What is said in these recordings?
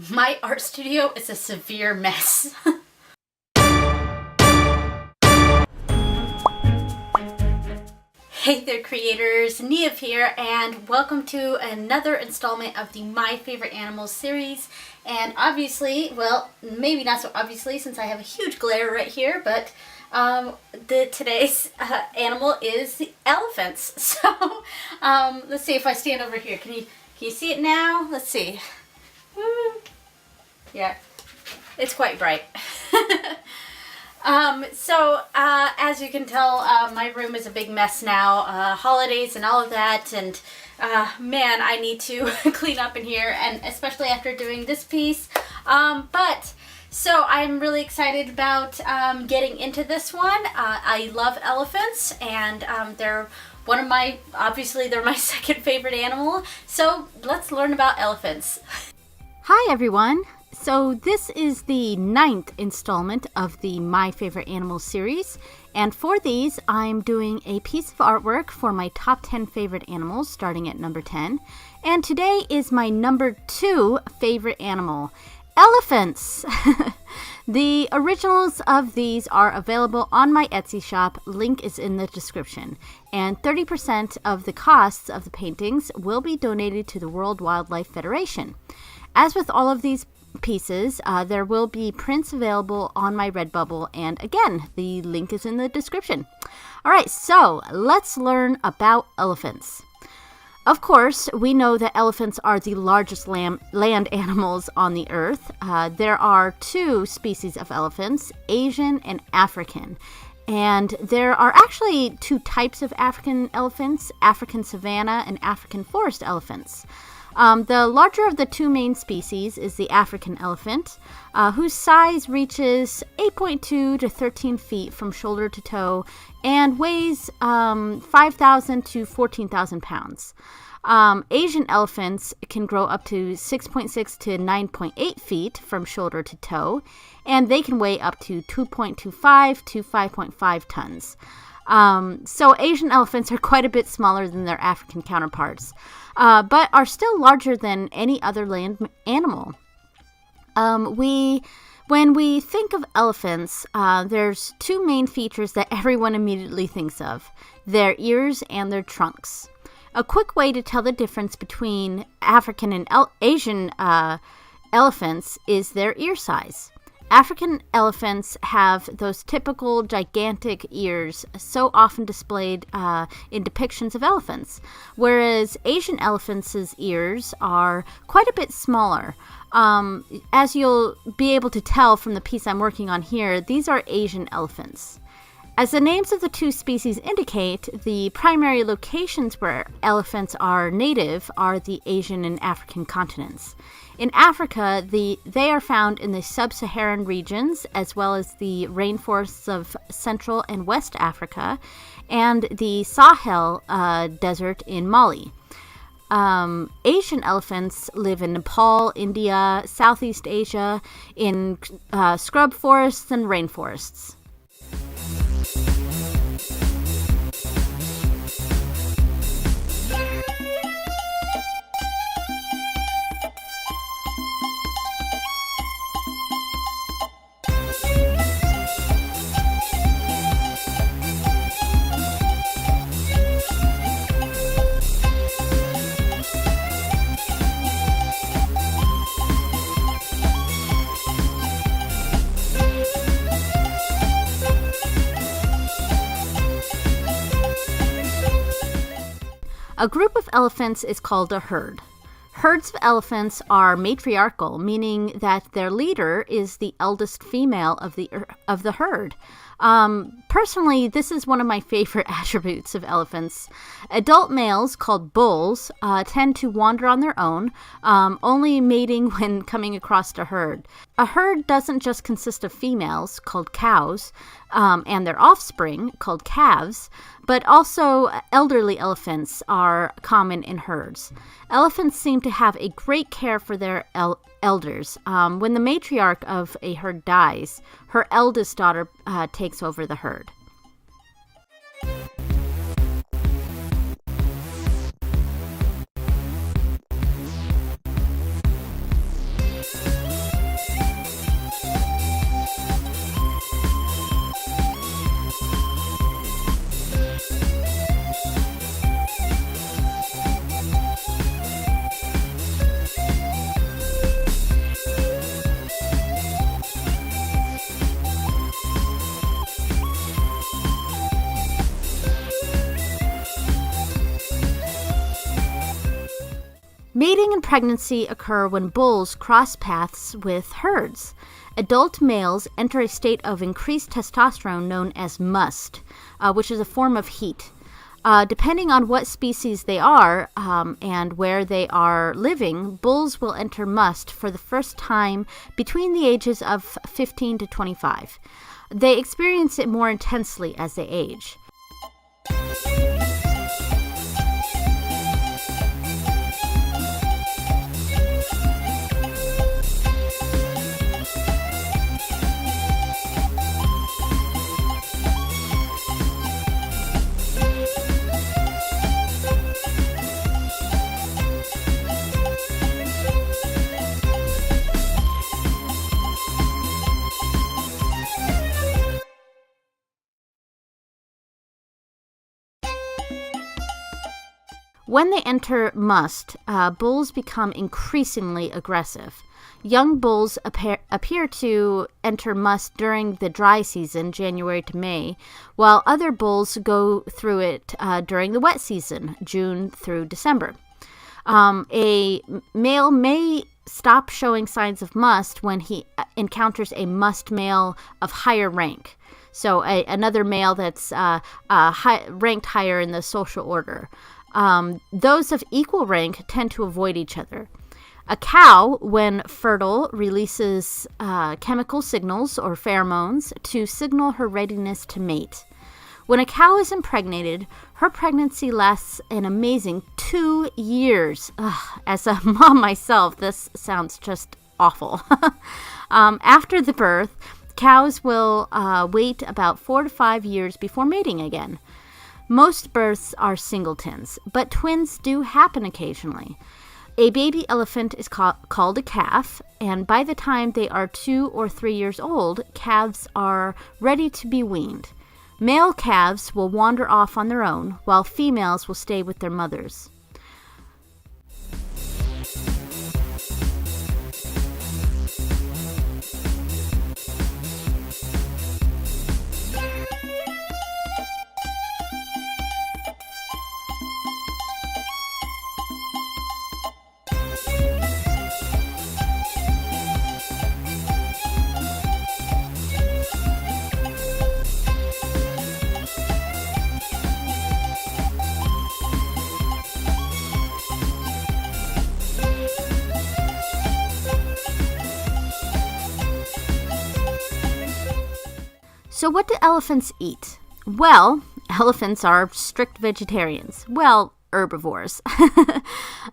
My art studio is a severe mess. Hey there creators, Niamh here, and welcome to another installment of the My Favorite Animals series. And obviously, well, maybe not so obviously since I have a huge glare right here, but today's animal is the elephants. So let's see if I stand over here. Can you see it now? Let's see. Woo. Yeah, it's quite bright. As you can tell, my room is a big mess now, holidays and all of that, and man, I need to clean up in here, and especially after doing this piece. So I'm really excited about getting into this one. I love elephants, and they're one of my, obviously they're my second favorite animal, so let's learn about elephants. Hi everyone! So this is the 9th installment of the My Favorite Animals series, and for these I'm doing a piece of artwork for my top 10 favorite animals starting at number 10, and today is my number 2 favorite animal, elephants! The originals of these are available on my Etsy shop, link is in the description, and 30% of the costs of the paintings will be donated to the World Wildlife Federation. As with all of these pieces, there will be prints available on my Redbubble, and again, the link is in the description. Alright, so let's learn about elephants. Of course, we know that elephants are the largest land animals on the earth. There are 2 species of elephants, Asian and African. And there are actually 2 types of African elephants, African savanna and African forest elephants. The larger of the 2 main species is the African elephant, whose size reaches 8.2 to 13 feet from shoulder to toe and weighs 5,000 to 14,000 pounds. Asian elephants can grow up to 6.6 to 9.8 feet from shoulder to toe, and they can weigh up to 2.25 to 5.5 tons. So Asian elephants are quite a bit smaller than their African counterparts, but are still larger than any other land animal. When we think of elephants, there's 2 main features that everyone immediately thinks of, their ears and their trunks. A quick way to tell the difference between African and Asian elephants is their ear size. African elephants have those typical gigantic ears so often displayed in depictions of elephants, whereas Asian elephants' ears are quite a bit smaller. As you'll be able to tell from the piece I'm working on here, these are Asian elephants. As the names of the 2 species indicate, the primary locations where elephants are native are the Asian and African continents. In Africa, they are found in the sub-Saharan regions, as well as the rainforests of Central and West Africa, and the Sahel desert in Mali. Asian elephants live in Nepal, India, Southeast Asia, in scrub forests and rainforests. A group of elephants is called a herd. Herds of elephants are matriarchal, meaning that their leader is the eldest female of the herd. Personally, this is one of my favorite attributes of elephants. Adult males, called bulls, tend to wander on their own, only mating when coming across a herd. A herd doesn't just consist of females, called cows, and their offspring, called calves, but also elderly elephants are common in herds. Elephants seem to have a great care for their elders. When the matriarch of a herd dies, her eldest daughter takes over the herd. Mating and pregnancy occur when bulls cross paths with herds. Adult males enter a state of increased testosterone known as must, which is a form of heat. Depending on what species they are and where they are living, bulls will enter must for the first time between the ages of 15 to 25. They experience it more intensely as they age. When they enter must, bulls become increasingly aggressive. Young bulls appear to enter must during the dry season, January to May, while other bulls go through it during the wet season, June through December. A male may stop showing signs of must when he encounters a must male of higher rank. So another male that's ranked higher in the social order. Those of equal rank tend to avoid each other. A cow, when fertile, releases chemical signals or pheromones to signal her readiness to mate. When a cow is impregnated, her pregnancy lasts an amazing 2 years. As a mom myself, this sounds just awful. After the birth, cows will wait about 4 to 5 years before mating again. Most births are singletons, but twins do happen occasionally. A baby elephant is called a calf, and by the time they are 2 or 3 years old, calves are ready to be weaned. Male calves will wander off on their own, while females will stay with their mothers. So what do elephants eat? Well, elephants are strict vegetarians. Well, herbivores.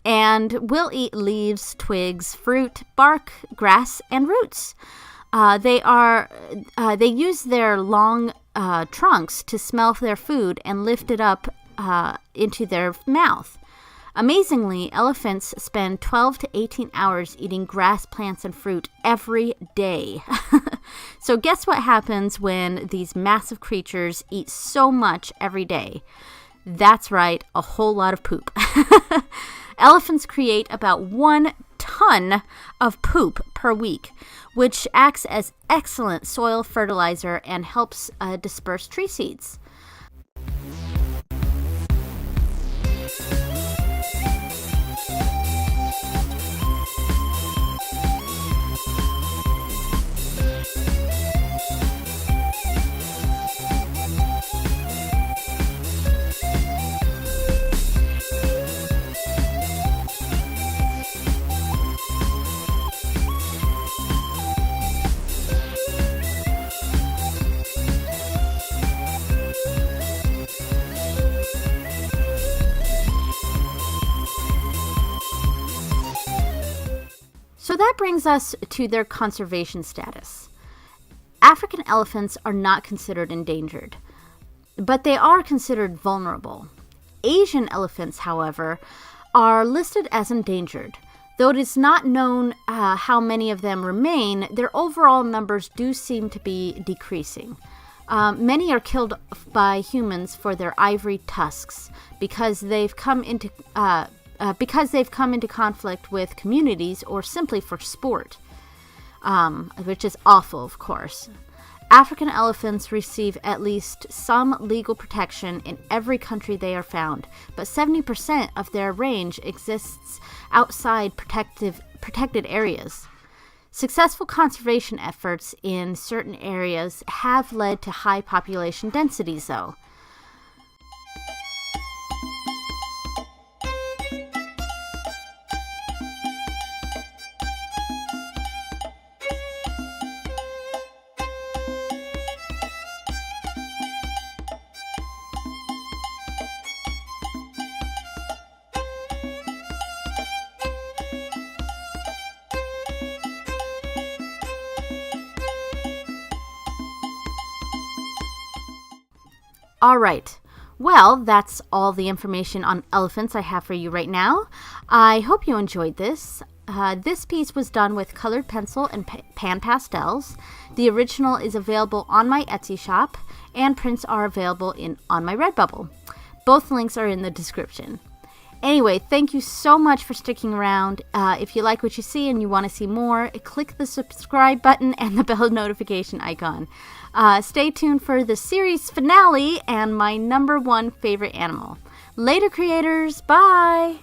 And will eat leaves, twigs, fruit, bark, grass, and roots. They use their long trunks to smell their food and lift it up into their mouth. Amazingly, elephants spend 12 to 18 hours eating grass, plants, and fruit every day. So guess what happens when these massive creatures eat so much every day? That's right, a whole lot of poop. Elephants create about 1 ton of poop per week, which acts as excellent soil fertilizer and helps disperse tree seeds. So that brings us to their conservation status. African elephants are not considered endangered, but they are considered vulnerable. Asian elephants, however, are listed as endangered. Though it is not known how many of them remain, their overall numbers do seem to be decreasing. Many are killed by humans for their ivory tusks because they've come into conflict with communities or simply for sport, which is awful, of course. African elephants receive at least some legal protection in every country they are found, but 70% of their range exists outside protected areas. Successful conservation efforts in certain areas have led to high population densities, though. All right. Well, that's all the information on elephants I have for you right now. I hope you enjoyed this. This piece was done with colored pencil and PanPastels. The original is available on my Etsy shop, and prints are available on my Redbubble. Both links are in the description. Anyway, thank you so much for sticking around. If you like what you see and you want to see more, click the subscribe button and the bell notification icon. Stay tuned for the series finale and my #1 favorite animal. Later, creators. Bye!